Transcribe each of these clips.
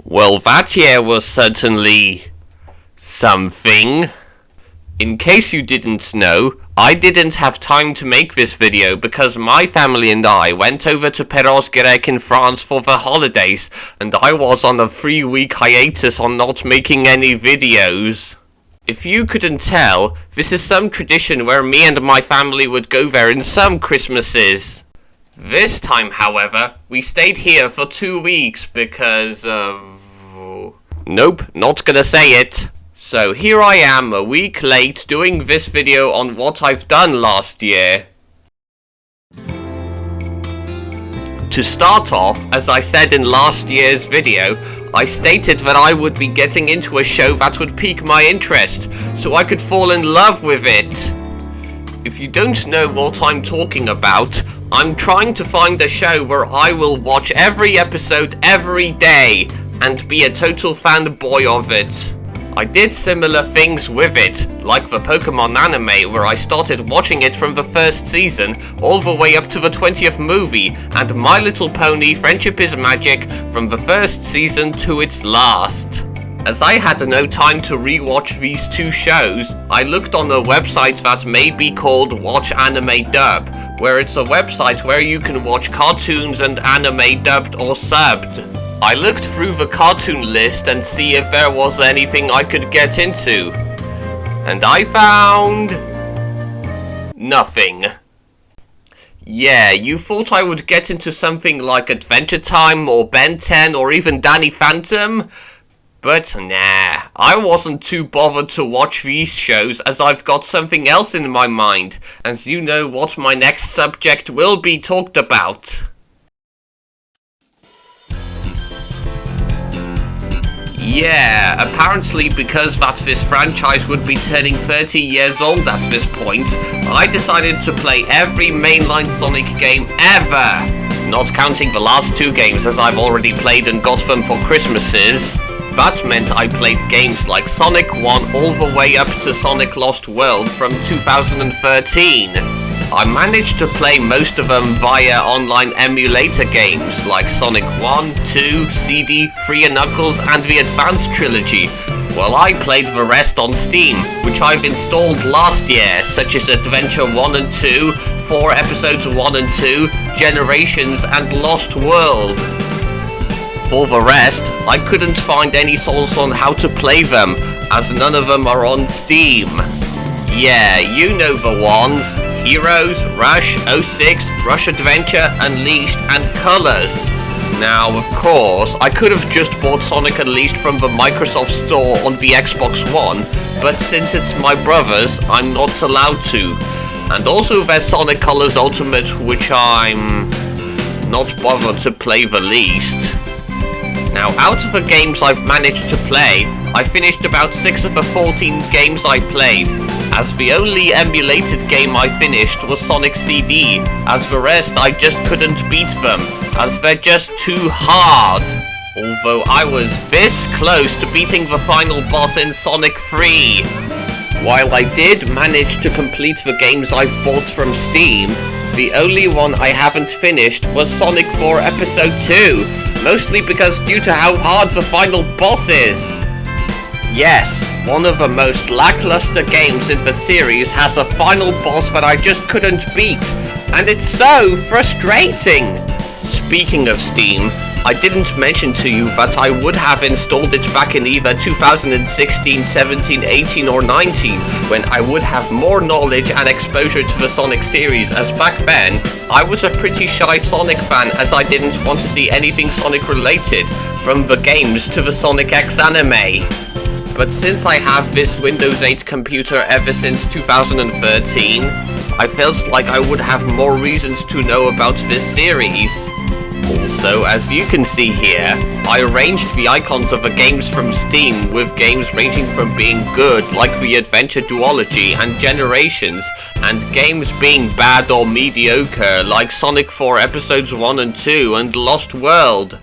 Well, that year was certainly something. In case you didn't know, I didn't have time to make this video because my family and I went over to Perros-Guirec in France for the holidays, and I was on a 3-week hiatus on not making any videos. If you couldn't tell, this is some tradition where me and my family would go there in some Christmases. This time, however, we stayed here for 2 weeks because of... Nope, not gonna say it. So here I am, a week late, doing this video on what I've done last year. To start off, as I said in last year's video, I stated that I would be getting into a show that would pique my interest, so I could fall in love with it. If you don't know what I'm talking about, I'm trying to find a show where I will watch every episode every day and be a total fanboy of it. I did similar things with it, like the Pokemon anime where I started watching it from the first season all the way up to the 20th movie, and My Little Pony Friendship is Magic from the first season to its last. As I had no time to rewatch these two shows, I looked on a website that may be called Watch Anime Dub, where it's a website where you can watch cartoons and anime dubbed or subbed. I looked through the cartoon list and see if there was anything I could get into. And I found... nothing. Yeah, you thought I would get into something like Adventure Time or Ben 10 or even Danny Phantom? But nah, I wasn't too bothered to watch these shows as I've got something else in my mind, and you know what my next subject will be talked about. Yeah, apparently because that this franchise would be turning 30 years old at this point, I decided to play every mainline Sonic game ever! Not counting the last 2 games as I've already played and got them for Christmases. That meant I played games like Sonic 1 all the way up to Sonic Lost World from 2013. I managed to play most of them via online emulator games like Sonic 1, 2, CD, 3 and Knuckles and the Advanced Trilogy, while I played the rest on Steam, which I've installed last year, such as Adventure 1 and 2, 4 Episodes 1 and 2, Generations and Lost World. For the rest, I couldn't find any source on how to play them, as none of them are on Steam. Yeah, you know the ones. Heroes, Rush, 06, Rush Adventure, Unleashed, and Colors. Now, of course, I could have just bought Sonic Unleashed from the Microsoft Store on the Xbox One, but since it's my brother's, I'm not allowed to. And also there's Sonic Colors Ultimate, which I'm not bothered to play the least. Now, out of the games I've managed to play, I finished about 6 of the 14 games I played, as the only emulated game I finished was Sonic CD, as the rest I just couldn't beat them, as they're just too hard. Although I was this close to beating the final boss in Sonic 3. While I did manage to complete the games I've bought from Steam, the only one I haven't finished was Sonic 4 Episode 2, mostly because due to how hard the final boss is. Yes, one of the most lackluster games in the series has a final boss that I just couldn't beat, and it's so frustrating! Speaking of Steam, I didn't mention to you that I would have installed it back in either 2016, 17, 18 or 19, when I would have more knowledge and exposure to the Sonic series, as back then, I was a pretty shy Sonic fan as I didn't want to see anything Sonic related, from the games to the Sonic X anime. But since I have this Windows 8 computer ever since 2013, I felt like I would have more reasons to know about this series. Also, as you can see here, I arranged the icons of the games from Steam with games ranging from being good, like the Adventure Duology and Generations, and games being bad or mediocre, like Sonic 4 Episodes 1 and 2 and Lost World.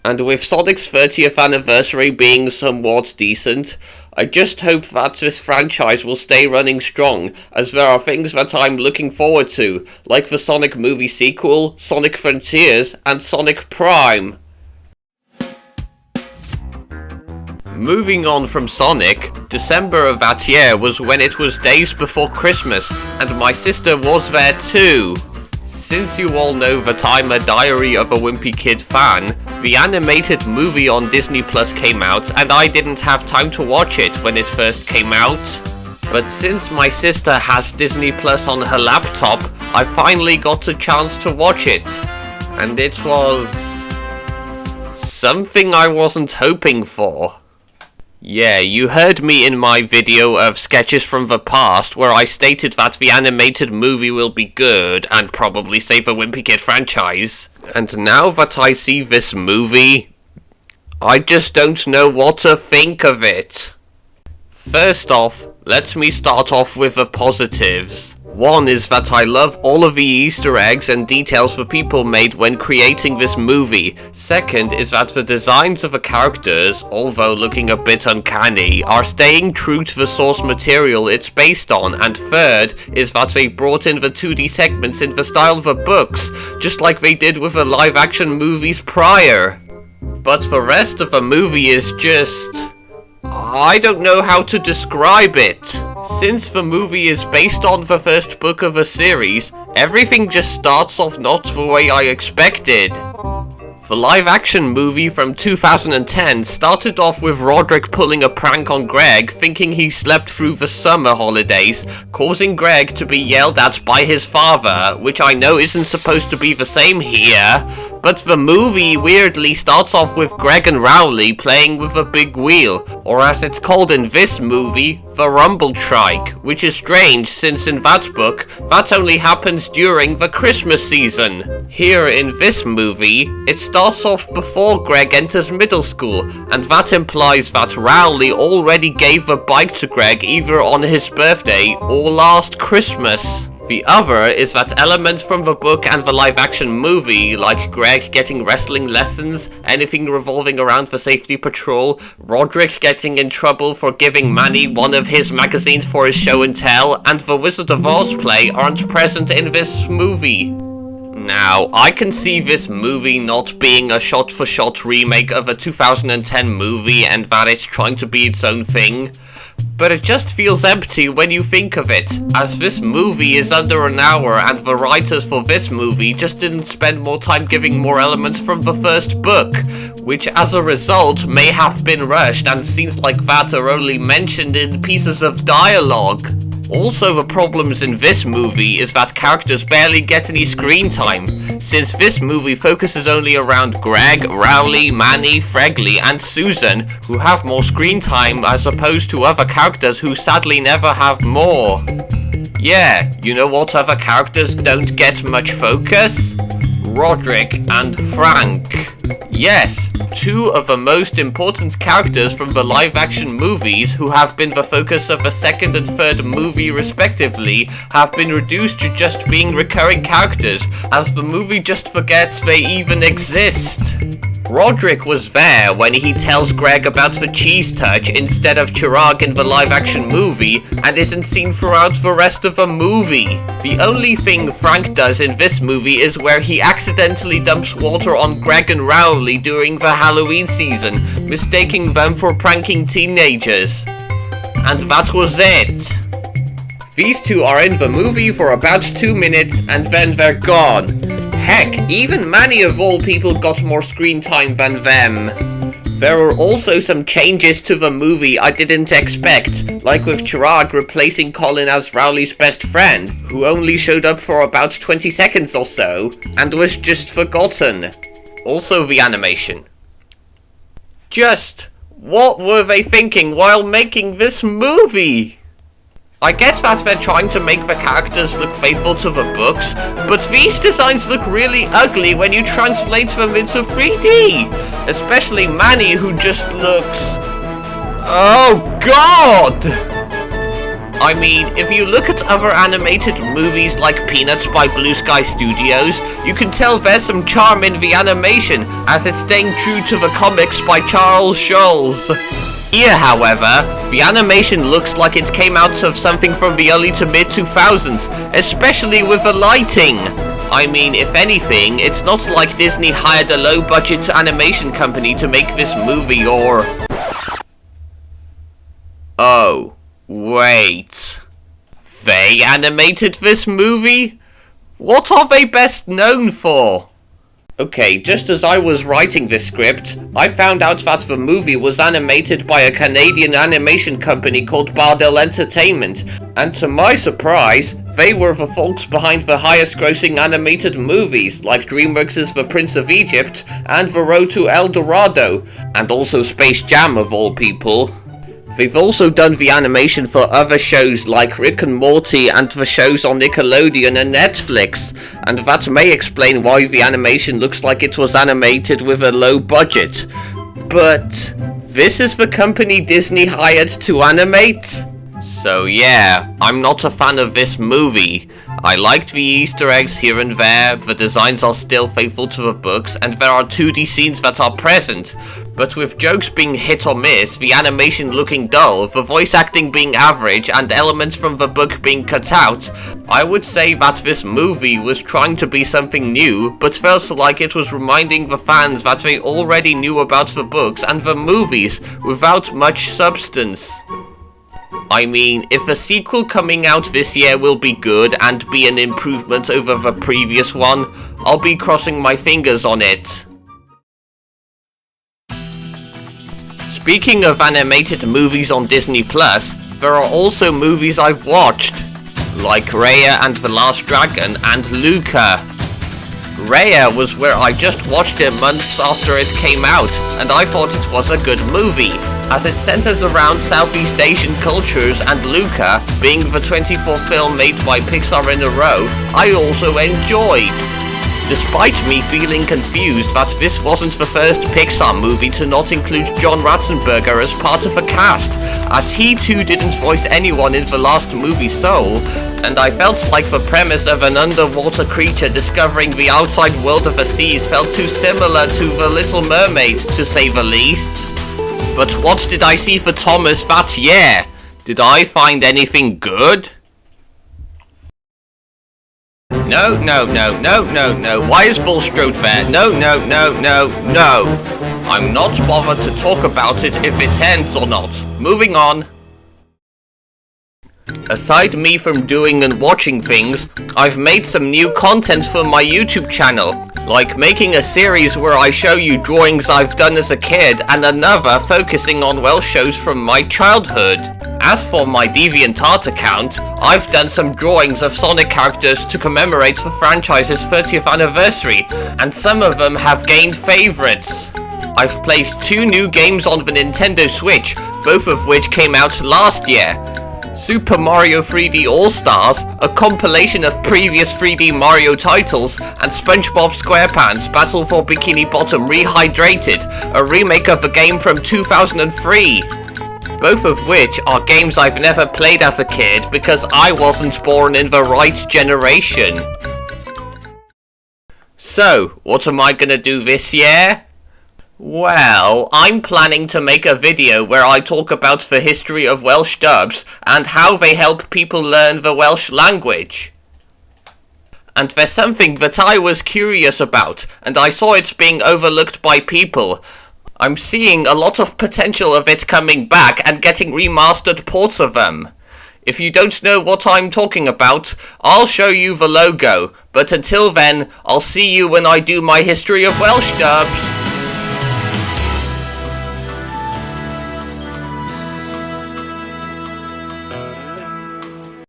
And with Sonic's 30th anniversary being somewhat decent, I just hope that this franchise will stay running strong, as there are things that I'm looking forward to, like the Sonic movie sequel, Sonic Frontiers, and Sonic Prime. Moving on from Sonic, December of that year was when it was days before Christmas, and my sister was there too. Since you all know that I'm a Diary of a Wimpy Kid fan, the animated movie on Disney Plus came out, and I didn't have time to watch it when it first came out. But since my sister has Disney Plus on her laptop, I finally got a chance to watch it. And it was something I wasn't hoping for. Yeah, you heard me in my video of Sketches from the Past, where I stated that the animated movie will be good and probably save the Wimpy Kid franchise. And now that I see this movie, I just don't know what to think of it. First off, let me start off with the positives. One is that I love all of the Easter eggs and details the people made when creating this movie. Second is that the designs of the characters, although looking a bit uncanny, are staying true to the source material it's based on. And third is that they brought in the 2D segments in the style of the books, just like they did with the live action movies prior. But the rest of the movie is just... I don't know how to describe it. Since the movie is based on the first book of a series, everything just starts off not the way I expected. The live-action movie from 2010 started off with Roderick pulling a prank on Greg, thinking he slept through the summer holidays, causing Greg to be yelled at by his father, which I know isn't supposed to be the same here. But the movie weirdly starts off with Greg and Rowley playing with a big wheel, or as it's called in this movie, the Rumble Trike, which is strange since in that book, that only happens during the Christmas season. Here in this movie, it starts off before Greg enters middle school, and that implies that Rowley already gave the bike to Greg either on his birthday or last Christmas. The other is that elements from the book and the live-action movie, like Greg getting wrestling lessons, anything revolving around the safety patrol, Roderick getting in trouble for giving Manny one of his magazines for his show and tell, and the Wizard of Oz play aren't present in this movie. Now, I can see this movie not being a shot-for-shot remake of a 2010 movie and that it's trying to be its own thing. But it just feels empty when you think of it, as this movie is under an hour and the writers for this movie just didn't spend more time giving more elements from the first book, which as a result may have been rushed and scenes like that are only mentioned in pieces of dialogue. Also, the problems in this movie is that characters barely get any screen time, since this movie focuses only around Greg, Rowley, Manny, Fregley, and Susan, who have more screen time as opposed to other characters who sadly never have more. Yeah, you know what other characters don't get much focus? Roderick and Frank. Yes, two of the most important characters from the live-action movies who have been the focus of the second and third movie respectively have been reduced to just being recurring characters, as the movie just forgets they even exist. Roderick was there when he tells Greg about the cheese touch instead of Chirag in the live-action movie, and isn't seen throughout the rest of the movie. The only thing Frank does in this movie is where he accidentally dumps water on Greg and Rowley during the Halloween season, mistaking them for pranking teenagers. And that was it. These two are in the movie for about 2 minutes and then they're gone. Heck, even Manny of all people got more screen time than them. There were also some changes to the movie I didn't expect, like with Chirag replacing Colin as Rowley's best friend, who only showed up for about 20 seconds or so, and was just forgotten. Also the animation. Just, what were they thinking while making this movie? I get that they're trying to make the characters look faithful to the books, but these designs look really ugly when you translate them into 3D. Especially Manny, who just looks... oh god! I mean, if you look at other animated movies like Peanuts by Blue Sky Studios, you can tell there's some charm in the animation, as it's staying true to the comics by Charles Schulz. Here, however, the animation looks like it came out of something from the early to mid-2000s, especially with the lighting. I mean, if anything, it's not like Disney hired a low-budget animation company to make this movie, or... Oh, wait. They animated this movie? What are they best known for? Okay, just as I was writing this script, I found out that the movie was animated by a Canadian animation company called Bardell Entertainment, and to my surprise, they were the folks behind the highest grossing animated movies, like DreamWorks' The Prince of Egypt and The Road to El Dorado, and also Space Jam of all people. They've also done the animation for other shows like Rick and Morty and the shows on Nickelodeon and Netflix, and that may explain why the animation looks like it was animated with a low budget. But this is the company Disney hired to animate? So yeah, I'm not a fan of this movie. I liked the Easter eggs here and there, the designs are still faithful to the books, and there are 2D scenes that are present. But with jokes being hit or miss, the animation looking dull, the voice acting being average, and elements from the book being cut out, I would say that this movie was trying to be something new, but felt like it was reminding the fans that they already knew about the books and the movies, without much substance. I mean, if a sequel coming out this year will be good and be an improvement over the previous one, I'll be crossing my fingers on it. Speaking of animated movies on Disney+, there are also movies I've watched, like Raya and the Last Dragon and Luca. Raya was where I just watched it months after it came out, and I thought it was a good movie, as it centers around Southeast Asian cultures, and Luca, being the 24th film made by Pixar in a row, I also enjoyed. Despite me feeling confused that this wasn't the first Pixar movie to not include John Ratzenberger as part of the cast, as he too didn't voice anyone in the last movie Soul, and I felt like the premise of an underwater creature discovering the outside world of the seas felt too similar to The Little Mermaid, to say the least. But what did I see for Thomas that year? Did I find anything good? No. Why is Bulstrode there? No. I'm not bothered to talk about it if it ends or not. Moving on. Aside me from doing and watching things, I've made some new content for my YouTube channel, like making a series where I show you drawings I've done as a kid and another focusing on Welsh shows from my childhood. As for my DeviantArt account, I've done some drawings of Sonic characters to commemorate the franchise's 30th anniversary, and some of them have gained favorites. I've placed 2 new games on the Nintendo Switch, both of which came out last year. Super Mario 3D All-Stars, a compilation of previous 3D Mario titles, and SpongeBob SquarePants Battle for Bikini Bottom Rehydrated, a remake of the game from 2003. Both of which are games I've never played as a kid because I wasn't born in the right generation. So, what am I gonna do this year? Well, I'm planning to make a video where I talk about the history of Welsh dubs and how they help people learn the Welsh language. And there's something that I was curious about, and I saw it being overlooked by people. I'm seeing a lot of potential of it coming back and getting remastered ports of them. If you don't know what I'm talking about, I'll show you the logo, but until then, I'll see you when I do my history of Welsh dubs.